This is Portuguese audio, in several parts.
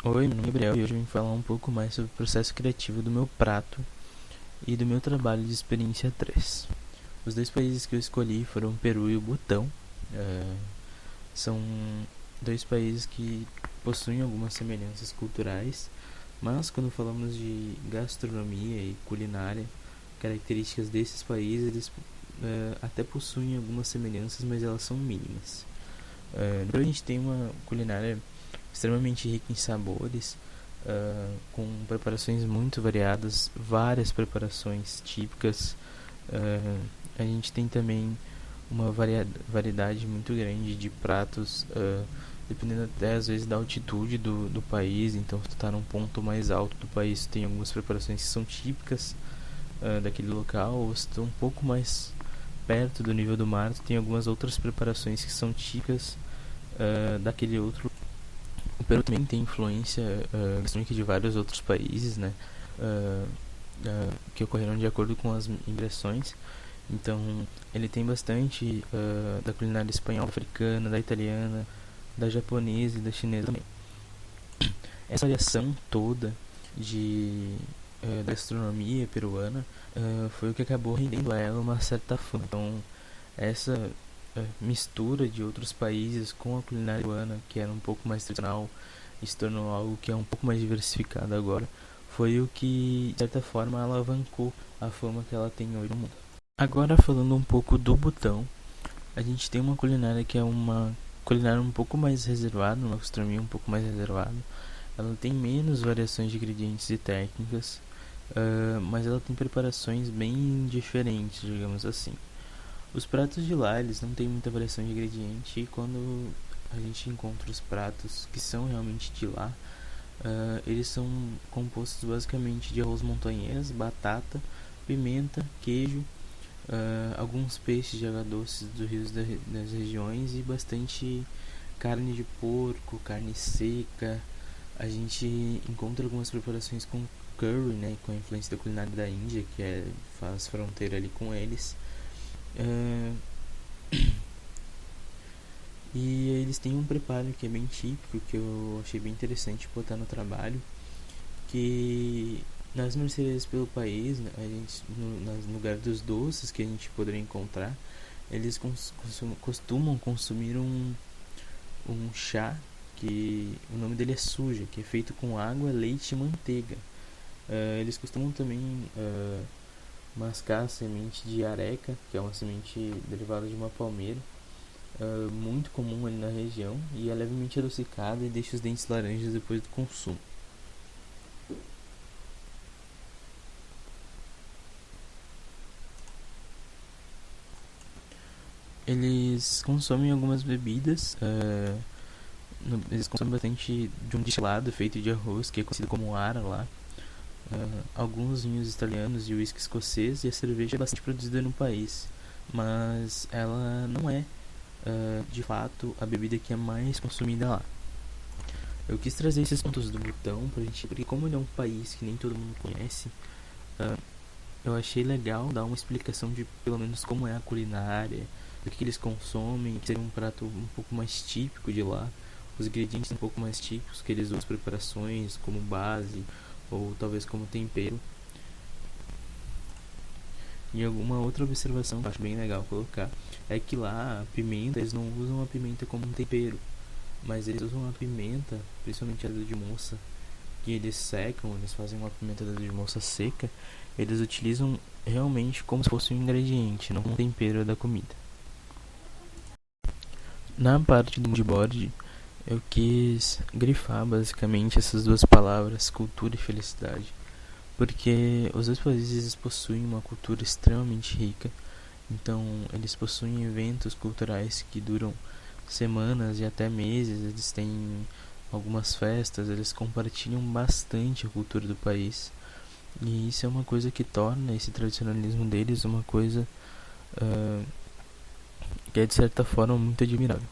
Oi, meu nome é Gabriel e hoje eu vim falar um pouco mais sobre o processo criativo do meu prato e do meu trabalho de experiência 3. Os dois países que eu escolhi foram o Peru e o Butão. Eh, São dois países que possuem algumas semelhanças culturais, mas quando falamos de gastronomia e culinária, características desses países, eles até possuem algumas semelhanças, mas elas são mínimas. No Peru a gente tem uma culinária extremamente rica em sabores, com preparações muito variadas, várias preparações típicas. A gente tem também uma variedade muito grande de pratos, dependendo até às vezes da altitude do país. Então, se tu tá num ponto mais alto do país, tem algumas preparações que são típicas daquele local, ou se tu um pouco mais perto do nível do mar, tu tem algumas outras preparações que são típicas daquele outro. O Peru também tem influência gastronômica de vários outros países, né? Uh, que ocorreram de acordo com as migrações. Então, ele tem bastante da culinária espanhola, africana, da italiana, da japonesa e da chinesa também. Essa variação toda de da gastronomia peruana foi o que acabou rendendo a ela uma certa fama. Então, essa mistura de outros países com a culinária peruana, que era um pouco mais tradicional, e se tornou algo que é um pouco mais diversificado agora, foi o que, de certa forma, alavancou a fama que ela tem hoje no mundo. Agora, falando um pouco do Butão, a gente tem uma culinária que é uma culinária um pouco mais reservada, uma gastronomia um pouco mais reservada. Ela tem menos variações de ingredientes e técnicas, mas ela tem preparações bem diferentes, digamos assim. Os pratos de lá, eles não têm muita variação de ingrediente, e quando a gente encontra os pratos que são realmente de lá, eles são compostos basicamente de arroz montanhês, batata, pimenta, queijo, alguns peixes de água doce dos rios das regiões e bastante carne de porco, carne seca. A gente encontra algumas preparações com curry, né, com a influência da culinária da Índia, faz fronteira ali com eles. Uh, e eles têm um preparo que é bem típico, que eu achei bem interessante botar no trabalho, que nas mercearias pelo país, a gente, no lugar dos doces que a gente poderia encontrar, eles costumam consumir um chá que o nome dele é suja, que é feito com água, leite e manteiga. Eles costumam também mascar a semente de areca, que é uma semente derivada de uma palmeira, muito comum ali na região, e é levemente adocicada e deixa os dentes laranjas depois do consumo. Eles consomem algumas bebidas, eles consomem bastante de um destilado feito de arroz, que é conhecido como ara lá, alguns vinhos italianos e o uísque escocês, e a cerveja é bastante produzida no país, mas ela não é de fato a bebida que é mais consumida lá. Eu quis trazer esses pontos do Butão pra gente, porque como ele é um país que nem todo mundo conhece, eu achei legal dar uma explicação de pelo menos como é a culinária, do que eles consomem, que seria um prato um pouco mais típico de lá, os ingredientes um pouco mais típicos que eles usam nas preparações como base ou talvez como tempero. E alguma outra observação que eu acho bem legal colocar é que lá a pimenta, eles não usam a pimenta como um tempero, mas eles usam a pimenta, principalmente a dedo de moça, que eles secam, eles fazem uma pimenta dedo de moça seca, eles utilizam realmente como se fosse um ingrediente, não um tempero da comida. Na parte do moodboard, eu quis grifar basicamente essas duas palavras, cultura e felicidade, porque os dois países possuem uma cultura extremamente rica. Então, eles possuem eventos culturais que duram semanas e até meses. Eles têm algumas festas, eles compartilham bastante a cultura do país. E isso é uma coisa que torna esse tradicionalismo deles uma coisa uh, que é de certa forma muito admirável.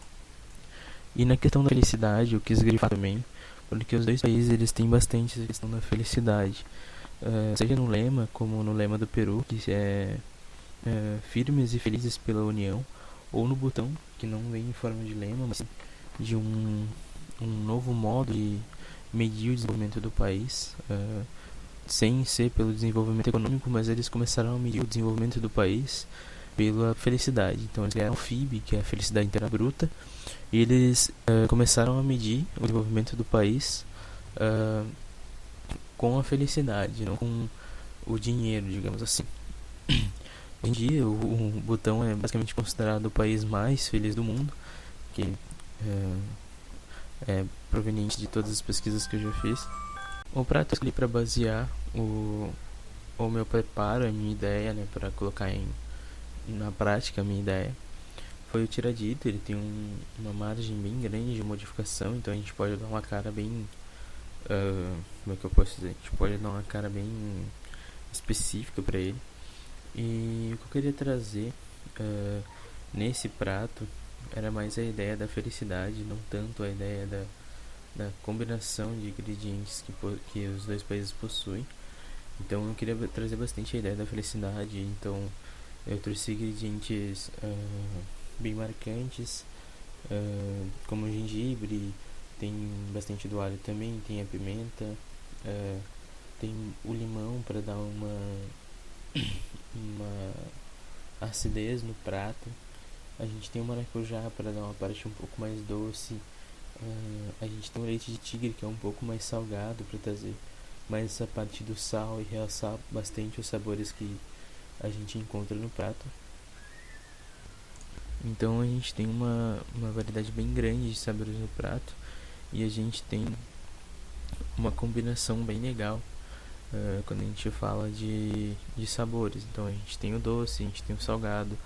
E na questão da felicidade, eu quis grifar também, porque os dois países eles têm bastante essa questão da felicidade. Seja no lema, como no lema do Peru, que é firmes e felizes pela união, ou no Butão, que não vem em forma de lema, mas de um novo modo de medir o desenvolvimento do país, sem ser pelo desenvolvimento econômico, mas eles começaram a medir o desenvolvimento do país pela felicidade. Então eles criaram o FIB, que é a felicidade interna bruta, e eles começaram a medir o desenvolvimento do país com a felicidade, não com o dinheiro, digamos assim. Hoje em dia, o Butão é basicamente considerado o país mais feliz do mundo, que é proveniente de todas as pesquisas que eu já fiz. O prato eu escolhi para basear o meu preparo, a minha ideia, né, para colocar na prática a minha ideia, foi o tiradito. Ele tem uma margem bem grande de modificação, então a gente pode dar uma cara bem... como é que eu posso dizer? A gente pode dar uma cara bem específica para ele. E o que eu queria trazer nesse prato era mais a ideia da felicidade, não tanto a ideia da combinação de ingredientes que os dois países possuem. Então eu queria trazer bastante a ideia da felicidade, então eu trouxe ingredientes bem marcantes, como o gengibre, tem bastante do alho também, tem a pimenta, tem o limão para dar uma acidez no prato. A gente tem o maracujá para dar uma parte um pouco mais doce. A gente tem o leite de tigre, que é um pouco mais salgado, para trazer mais essa parte do sal e realçar bastante os sabores que a gente encontra no prato. Então a gente tem uma variedade bem grande de sabores no prato, e a gente tem uma combinação bem legal quando a gente fala de sabores. Então a gente tem o doce, a gente tem o salgado,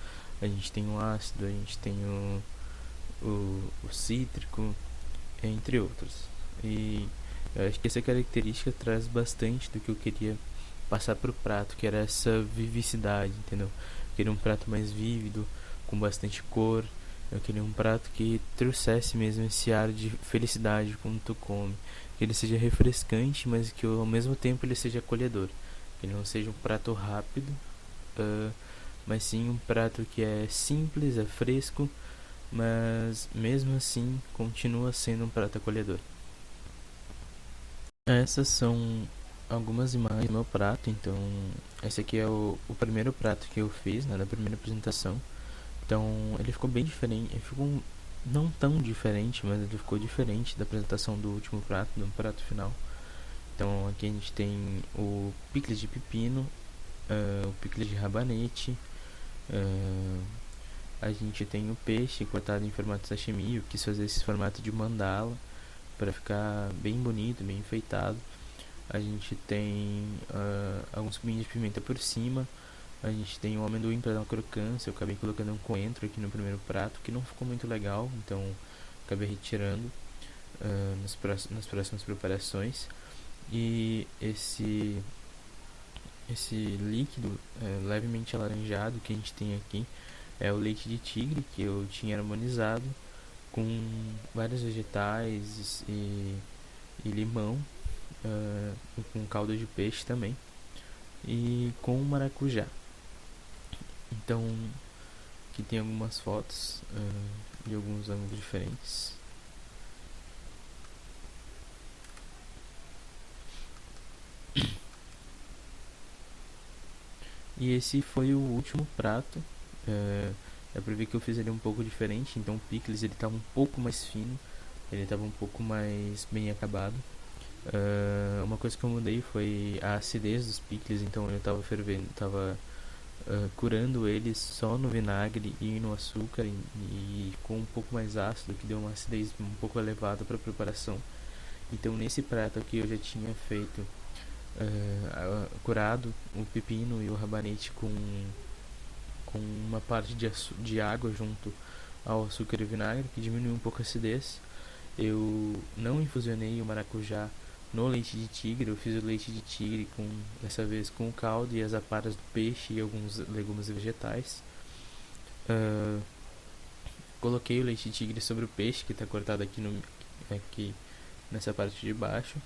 a gente tem o ácido, a gente tem o cítrico, entre outros. E eu acho que essa característica traz bastante do que eu queria passar pro prato, que era essa vivicidade, entendeu? Eu queria um prato mais vívido, com bastante cor. Eu queria um prato que trouxesse mesmo esse ar de felicidade quando tu come, que ele seja refrescante, mas que ao mesmo tempo ele seja acolhedor, que ele não seja um prato rápido, mas sim um prato que é simples, é fresco, mas mesmo assim continua sendo um prato acolhedor. Essas são algumas imagens do meu prato. Então esse aqui é o primeiro prato que eu fiz, né, da primeira apresentação. Então ele ficou bem diferente, ele ficou não tão diferente, mas ele ficou diferente da apresentação do último prato, do prato final. Então aqui a gente tem o picles de pepino, o picles de rabanete, a gente tem o peixe cortado em formato sashimi. Eu quis fazer esse formato de mandala para ficar bem bonito, bem enfeitado. A gente tem alguns cubinhos de pimenta por cima. A gente tem o amendoim para dar uma crocância. Eu acabei colocando um coentro aqui no primeiro prato, que não ficou muito legal, então acabei retirando nas próximas preparações. E esse líquido levemente alaranjado que a gente tem aqui é o leite de tigre, que eu tinha harmonizado com vários vegetais e limão, e com caldo de peixe também, e com maracujá. Então aqui tem algumas fotos de alguns ângulos diferentes. E esse foi o último prato. Dá pra ver que eu fiz ele um pouco diferente. Então o picles ele tava um pouco mais fino, ele tava um pouco mais bem acabado. Uma coisa que eu mudei foi a acidez dos picles. Então eu tava fervendo, tava curando eles só no vinagre e no açúcar, e com um pouco mais ácido, que deu uma acidez um pouco elevada para a preparação. Então nesse prato aqui eu já tinha feito curado o pepino e o rabanete com uma parte de água junto ao açúcar e vinagre, que diminuiu um pouco a acidez. Eu não infusionei o maracujá no leite de tigre. Eu fiz o leite de tigre dessa vez com o caldo e as aparas do peixe e alguns legumes e vegetais. Coloquei o leite de tigre sobre o peixe, que está cortado aqui nessa parte de baixo,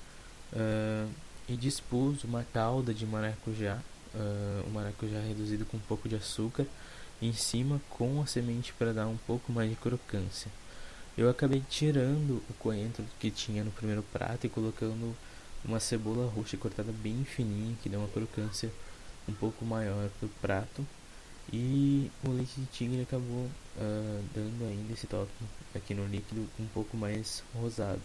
e dispus uma calda de maracujá, o maracujá reduzido com um pouco de açúcar em cima, com a semente para dar um pouco mais de crocância. Eu acabei tirando o coentro que tinha no primeiro prato e colocando uma cebola roxa cortada bem fininha, que dá uma crocância um pouco maior pro prato. E o leite de tigre acabou dando ainda esse toque aqui no líquido um pouco mais rosado.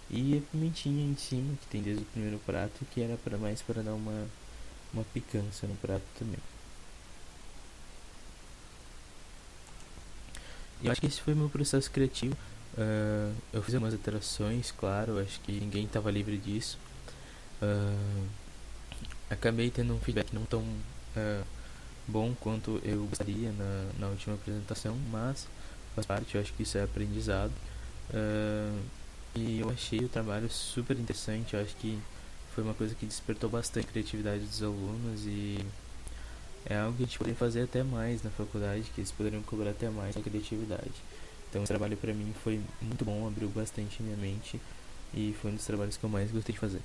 E a pimentinha em cima, que tem desde o primeiro prato, que era mais para dar uma picância no prato também. E eu acho que esse foi o meu processo criativo. Eu fiz algumas alterações, claro, acho que ninguém estava livre disso. Uh, Acabei tendo um feedback não tão bom quanto eu gostaria na última apresentação, mas faz parte, eu acho que isso é aprendizado. E eu achei o trabalho super interessante, eu acho que foi uma coisa que despertou bastante a criatividade dos alunos e é algo que a gente poderia fazer até mais na faculdade, que eles poderiam cobrar até mais a criatividade. Então esse trabalho pra mim foi muito bom, abriu bastante minha mente e foi um dos trabalhos que eu mais gostei de fazer.